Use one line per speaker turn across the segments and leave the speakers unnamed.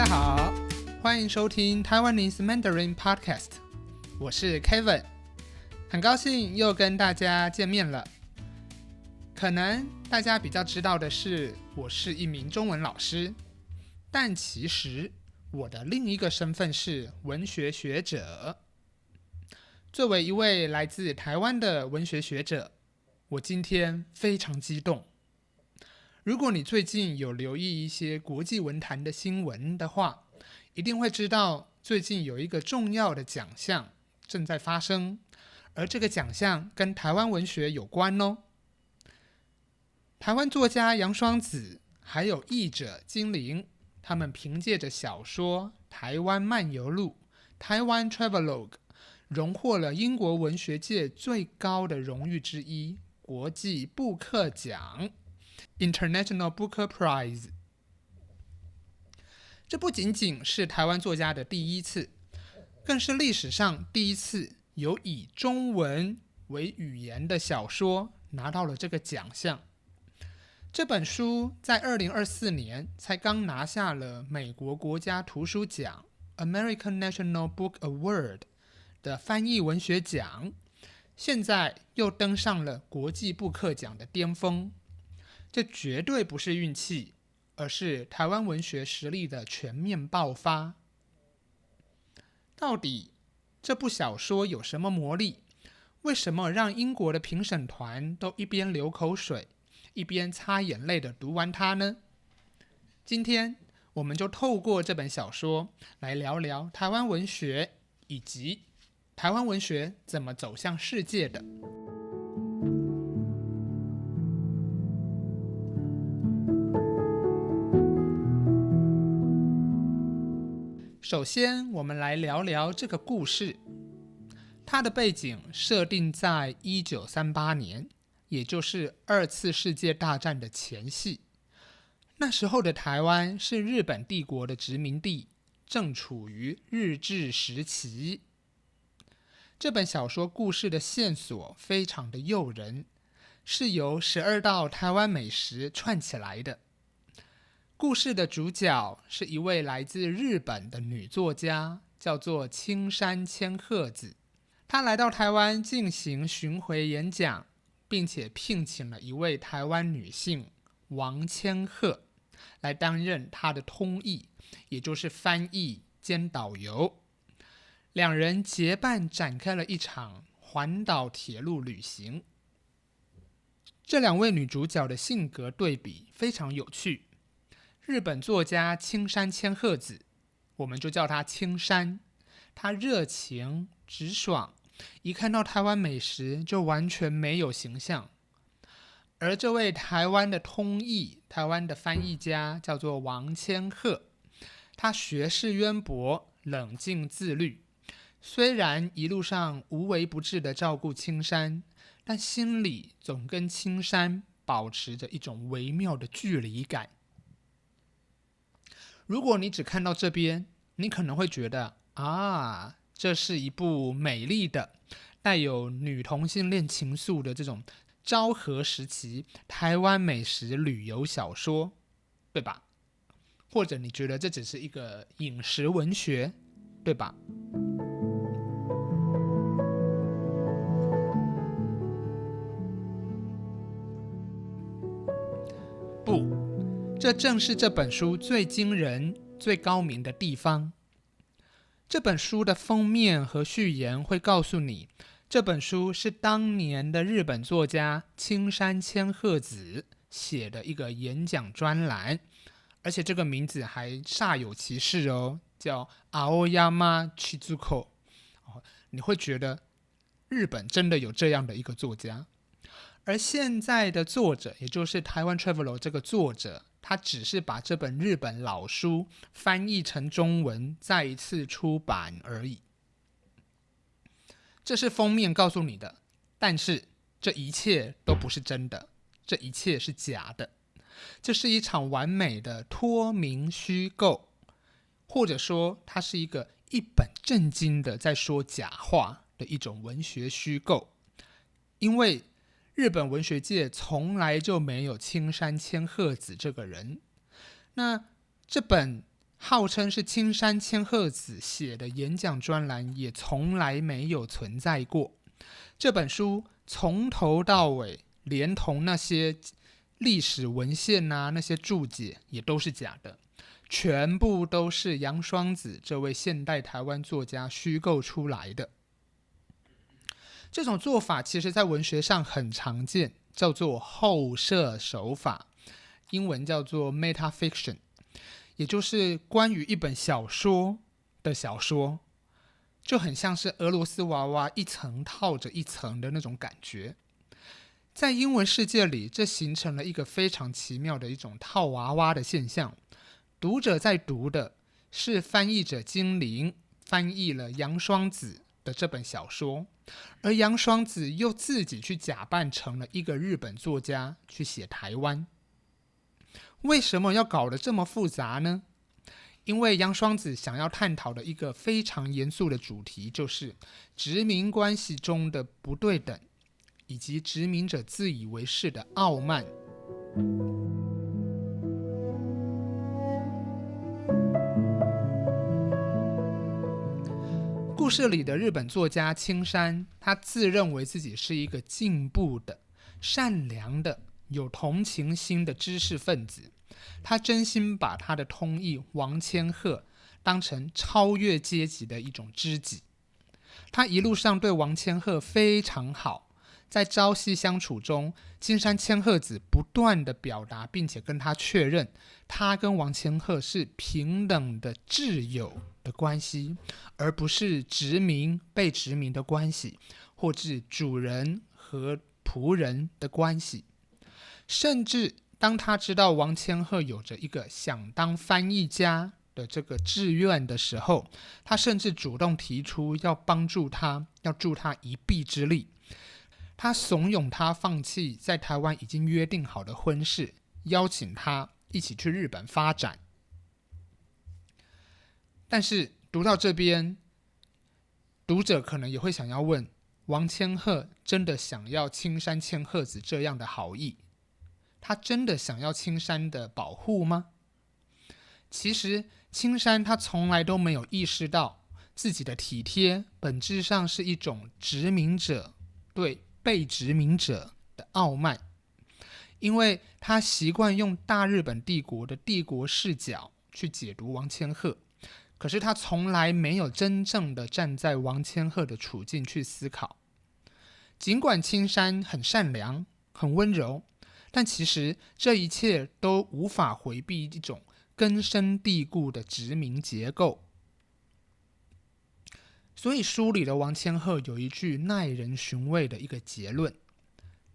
家好，欢迎收听 Taiwanese Mandarin Podcast， 我是 Kevin， 很高兴又跟大家见面了。可能大家比较知道的是，我是一名中文老师，但其实我的另一个身份是文学学者。作为一位来自台湾的文学学者，我今天非常激动。如果你最近有留意一些国际文坛的新闻的话，一定会知道最近有一个重要的奖项正在发生，而这个奖项跟台湾文学有关哦。台湾作家杨双子还有译者金玲，他们凭借着小说《台湾漫游录》台湾 Travelogue 荣获了英国文学界最高的荣誉之一——国际布克奖 International Booker Prize。 这不仅仅是台湾作家的第一次，更是历史上第一次有以中文为语言的小说拿到了这个奖项。这本书在2024年才刚拿下了美国国家图书奖 American National Book Award 的翻译文学奖，现在又登上了国际布克奖的巅峰。这绝对不是运气，而是台湾文学实力的全面爆发。到底这部小说有什么魔力？为什么让英国的评审团都一边流口水一边擦眼泪的读完它呢？今天我们就透过这本小说来聊聊台湾文学，以及台湾文学怎么走向世界的。首先，我们来聊聊这个故事。它的背景设定在1938年，也就是2次世界大战的前夕。那时候的台湾是日本帝国的殖民地，正处于日治时期。这本小说故事的线索非常的诱人，是由12道台湾美食串起来的。故事的主角是一位来自日本的女作家，叫做青山千鹤子。她来到台湾进行巡回演讲，并且聘请了一位台湾女性王千鹤来担任她的通译，也就是翻译兼导游。两人结伴展开了一场环岛铁路旅行。这两位女主角的性格对比非常有趣。日本作家青山千鹤子，我们就叫她青山，她热情直爽，一看到台湾美食就完全没有形象。而这位台湾的通译，台湾的翻译家叫做王千鹤，他学识渊博，冷静自律，虽然一路上无微不至的照顾青山，但心里总跟青山保持着一种微妙的距离感。如果你只看到这边，你可能会觉得这是一部美丽的带有女同性恋情愫的这种昭和时期台湾美食旅游小说，对吧？或者你觉得这只是一个饮食文学，对吧？不，这正是这本书最惊人、最高明的地方。这本书的封面和序言会告诉你，这本书是当年的日本作家青山千鹤子写的一个演讲专栏，而且这个名字还煞有其事哦，叫 Aoyama Chizuko。你会觉得日本真的有这样的一个作家。而现在的作者，也就是台湾 Travelogue 这个作者，他只是把这本日本老书翻译成中文，再一次出版而已。这是封面告诉你的，但是这一切都不是真的，这一切是假的。这是一场完美的脱名虚构，或者说它是一本正经的在说假话的一种文学虚构。因为日本文学界从来就没有青山千鹤子这个人。那这本号称是青山千鹤子写的演讲专栏也从来没有存在过。这本书从头到尾，连同那些历史文献那些注解也都是假的，全部都是杨双子这位现代台湾作家虚构出来的。这种做法其实在文学上很常见，叫做后设手法，英文叫做 metafiction， 也就是关于一本小说的小说，就很像是俄罗斯娃娃一层套着一层的那种感觉。在英文世界里，这形成了一个非常奇妙的一种套娃娃的现象。读者在读的是翻译者精灵翻译了杨双子的这本小说，而杨双子又自己去假扮成了一个日本作家去写台湾。为什么要搞得这么复杂呢？因为杨双子想要探讨的一个非常严肃的主题，就是殖民关系中的不对等，以及殖民者自以为是的傲慢。故事里的日本作家青山，他自认为自己是一个进步的、善良的、有同情心的知识分子。他真心把他的通译王千鹤当成超越阶级的一种知己。他一路上对王千鹤非常好，在朝夕相处中，青山千鹤子不断的表达并且跟他确认，他跟王千鹤是平等的挚友的关系，而不是殖民被殖民的关系，或是主人和仆人的关系。甚至当他知道王千鹤有着一个想当翻译家的这个志愿的时候，他甚至主动提出要帮助他，要助他一臂之力。他怂恿他放弃在台湾已经约定好的婚事，邀请他一起去日本发展。但是读到这边，读者可能也会想要问，王千鹤真的想要青山千鹤子这样的好意？他真的想要青山的保护吗？其实青山他从来都没有意识到自己的体贴本质上是一种殖民者对被殖民者的傲慢，因为他习惯用大日本帝国的帝国视角去解读王千鹤，可是他从来没有真正的站在王千鹤的处境去思考。尽管青山很善良很温柔，但其实这一切都无法回避一种根深蒂固的殖民结构。所以书里的王千鹤有一句耐人寻味的一个结论，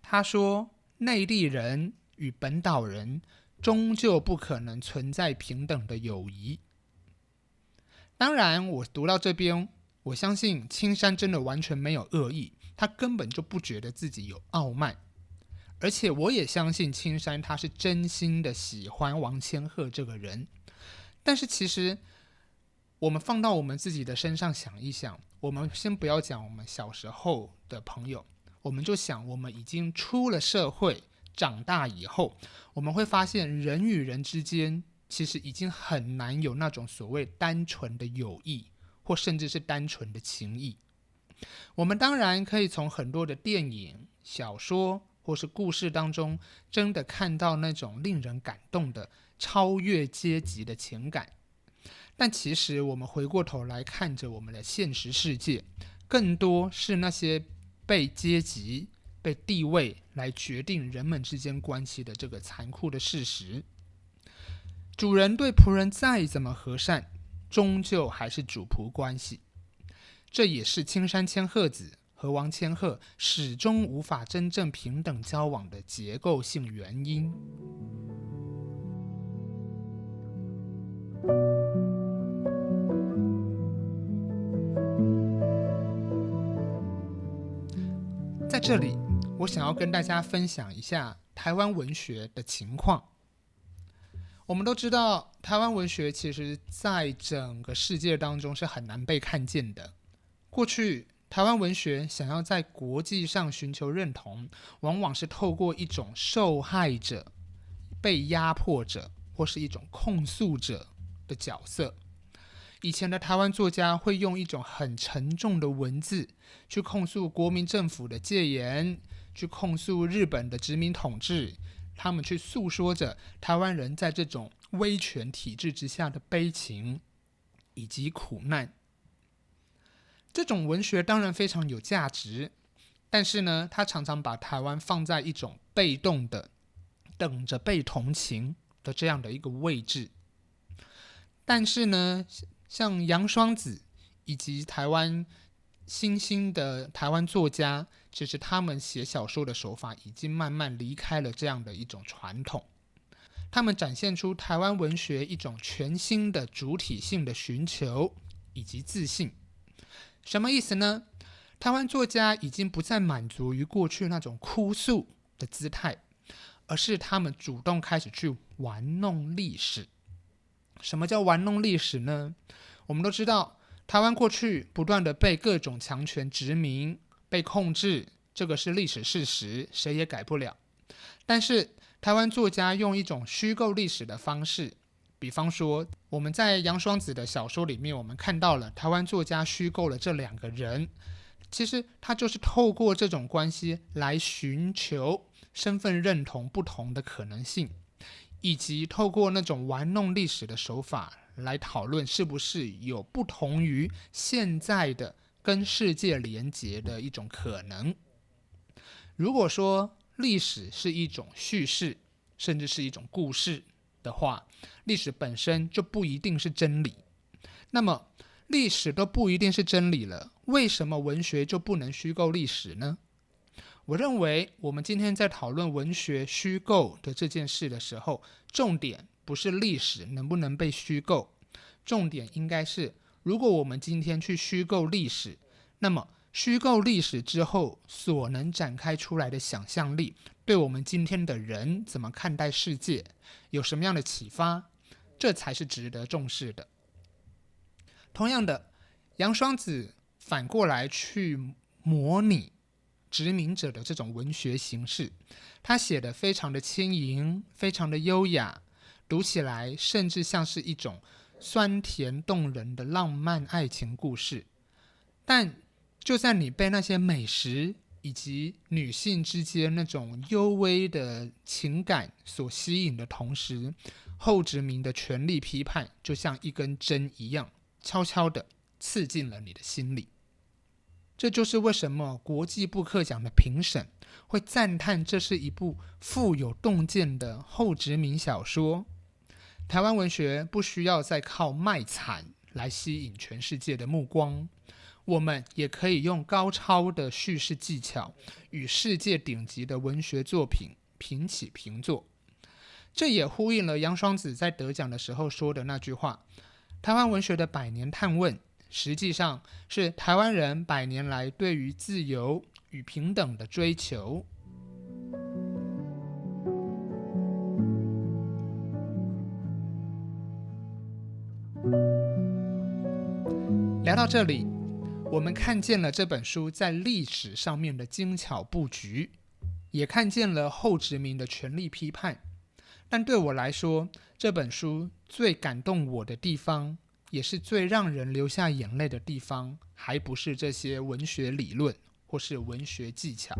他说内地人与本岛人终究不可能存在平等的友谊。当然我读到这边，我相信青山真的完全没有恶意，他根本就不觉得自己有傲慢，而且我也相信青山他是真心的喜欢王千鹤这个人。但是其实我们放到我们自己的身上想一想，我们先不要讲我们小时候的朋友，我们就想我们已经出了社会长大以后，我们会发现人与人之间其实已经很难有那种所谓单纯的友谊，或甚至是单纯的情谊。我们当然可以从很多的电影、小说或是故事当中真的看到那种令人感动的超越阶级的情感，但其实我们回过头来看着我们的现实世界，更多是那些被阶级、被地位来决定人们之间关系的这个残酷的事实。主人对仆人再怎么和善，终究还是主仆关系。这也是青山千鹤子和王千鹤始终无法真正平等交往的结构性原因。在这里，我想要跟大家分享一下台湾文学的情况。我们都知道，台湾文学其实在整个世界当中是很难被看见的。过去台湾文学想要在国际上寻求认同，往往是透过一种受害者、被压迫者或是一种控诉者的角色。以前的台湾作家会用一种很沉重的文字去控诉国民政府的戒严，去控诉日本的殖民统治，他们去诉说着台湾人在这种威权体制之下的悲情以及苦难。这种文学当然非常有价值，但是呢，它常常把台湾放在一种被动的等着被同情的这样的一个位置。但是呢，像杨双子以及台湾新兴的台湾作家，其实他们写小说的手法已经慢慢离开了这样的一种传统，他们展现出台湾文学一种全新的主体性的寻求以及自信。什么意思呢？台湾作家已经不再满足于过去那种哭诉的姿态，而是他们主动开始去玩弄历史。什么叫玩弄历史呢？我们都知道，台湾过去不断的被各种强权殖民、被控制，这个是历史事实，谁也改不了。但是台湾作家用一种虚构历史的方式，比方说我们在杨双子的小说里面，我们看到了台湾作家虚构了这两个人，其实他就是透过这种关系来寻求身份认同不同的可能性，以及透过那种玩弄历史的手法来讨论是不是有不同于现在的跟世界连结的一种可能。如果说历史是一种叙事，甚至是一种故事的话，历史本身就不一定是真理。那么历史都不一定是真理了，为什么文学就不能虚构历史呢？我认为我们今天在讨论文学虚构的这件事的时候，重点不是历史能不能被虚构，重点应该是如果我们今天去虚构历史，那么虚构历史之后所能展开出来的想象力，对我们今天的人怎么看待世界，有什么样的启发，这才是值得重视的。同样的，杨双子反过来去模拟殖民者的这种文学形式，他写的非常的轻盈，非常的优雅，读起来甚至像是一种酸甜动人的浪漫爱情故事。但就在你被那些美食以及女性之间那种幽微的情感所吸引的同时，后殖民的权力批判就像一根针一样，悄悄地刺进了你的心里。这就是为什么国际布克奖的评审会赞叹这是一部富有洞见的后殖民小说。台湾文学不需要再靠卖惨来吸引全世界的目光，我们也可以用高超的叙事技巧与世界顶级的文学作品平起平坐。这也呼应了杨双子在得奖的时候说的那句话：台湾文学的百年探问，实际上是台湾人100年来对于自由与平等的追求。聊到这里，我们看见了这本书在历史上面的精巧布局，也看见了后殖民的权力批判。但对我来说，这本书最感动我的地方，也是最让人流下眼泪的地方，还不是这些文学理论或是文学技巧。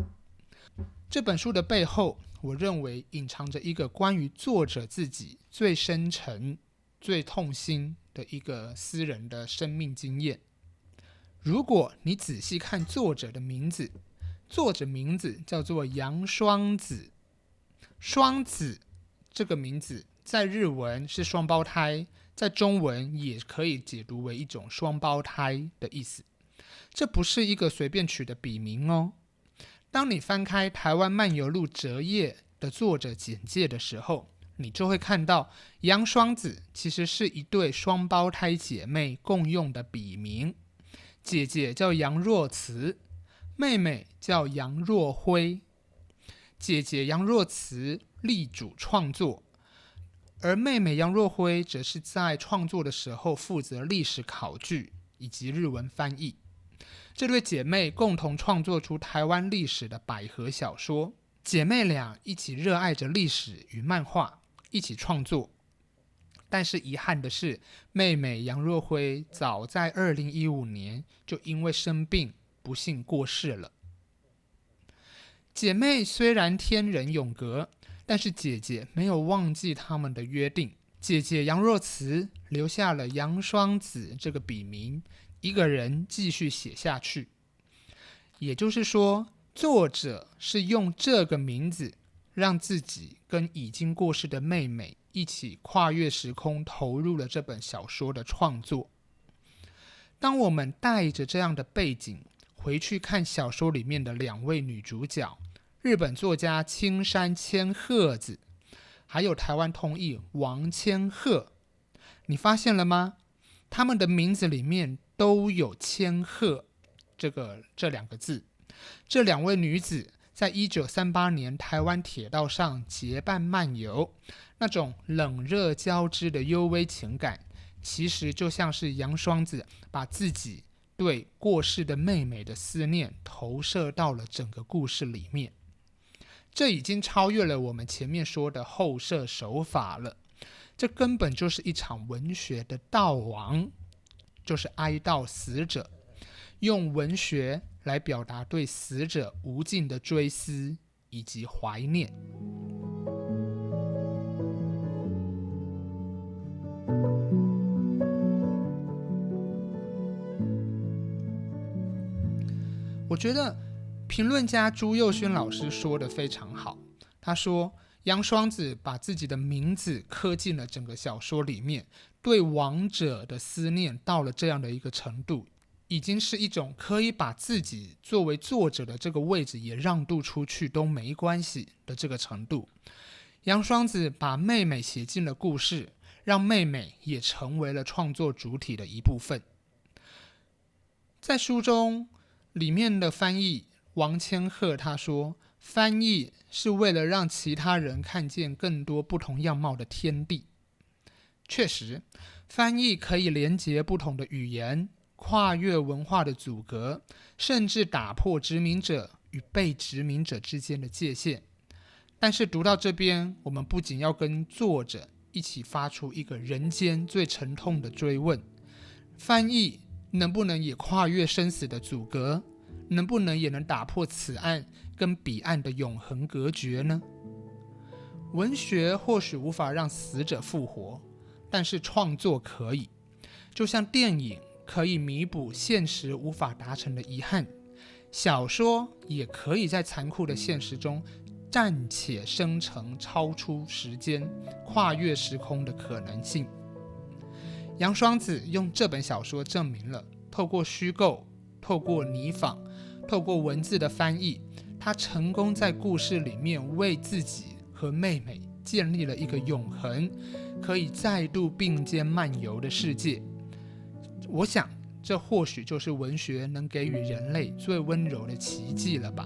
这本书的背后，我认为隐藏着一个关于作者自己最深沉、最痛心的一个私人的生命经验。如果你仔细看作者的名字，作者名字叫做杨双子。双子这个名字在日文是双胞胎，在中文也可以解读为一种双胞胎的意思。这不是一个随便取的笔名哦。当你翻开《台湾漫游录》折页的作者简介的时候，你就会看到杨双子其实是一对双胞胎姐妹共用的笔名。姐姐叫杨若慈，妹妹叫杨若辉。姐姐杨若慈力主创作，而妹妹杨若辉则是在创作的时候负责历史考据以及日文翻译。这对姐妹共同创作出台湾历史的百合小说，姐妹俩一起热爱着历史与漫画，一起创作。但是遗憾的是，妹妹杨若辉早在2015年就因为生病不幸过世了。姐妹虽然天人永隔，但是姐姐没有忘记他们的约定。姐姐杨若慈留下了杨双子这个笔名，一个人继续写下去。也就是说，作者是用这个名字让自己跟已经过世的妹妹一起跨越时空，投入了这本小说的创作。当我们带着这样的背景回去看小说里面的两位女主角，日本作家青山千鹤子，还有台湾通译王千鹤，你发现了吗？他们的名字里面都有千鹤这两个字。这两位女子在1938年台湾铁道上结伴漫游，那种冷热交织的幽微情感，其实就像是杨双子把自己对过世的妹妹的思念投射到了整个故事里面。这已经超越了我们前面说的后设手法了，这根本就是一场文学的悼亡，就是哀悼死者，用文学来表达对死者无尽的追思以及怀念。我觉得评论家朱佑勋老师说得非常好，他说杨双子把自己的名字刻进了整个小说里面，对亡者的思念到了这样的一个程度，已经是一种可以把自己作为作者的这个位置也让渡出去都没关系的这个程度。杨双子把妹妹写进了故事，让妹妹也成为了创作主体的一部分。在书中里面的翻译王千鹤他说，翻译是为了让其他人看见更多不同样貌的天地。确实，翻译可以连接不同的语言，跨越文化的阻隔，甚至打破殖民者与被殖民者之间的界限。但是读到这边，我们不仅要跟作者一起发出一个人间最沉痛的追问，翻译能不能也跨越生死的阻隔，能不能也能打破此岸跟彼岸的永恒隔绝呢？文学或许无法让死者复活，但是创作可以，就像电影可以弥补现实无法达成的遗憾，小说也可以在残酷的现实中暂且生成超出时间、跨越时空的可能性。杨双子用这本小说证明了，透过虚构，透过拟仿，透过文字的翻译，他成功在故事里面为自己和妹妹建立了一个永恒、可以再度并肩漫游的世界。我想，这或许就是文学能给予人类最温柔的奇迹了吧。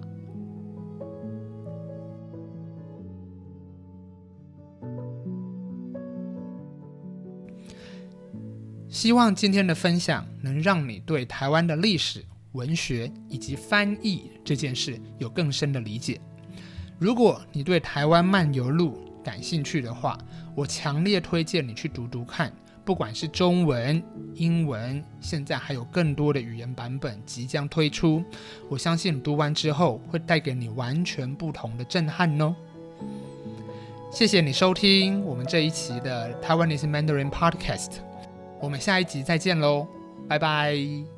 希望今天的分享能让你对台湾的历史、文学以及翻译这件事有更深的理解。如果你对台湾漫游录感兴趣的话，我强烈推荐你去读读看，不管是中文、英文，现在还有更多的语言版本即将推出，我相信读完之后会带给你完全不同的震撼哦。谢谢你收听我们这一期的 Taiwanese Mandarin Podcast， 我们下一集再见喽，拜拜。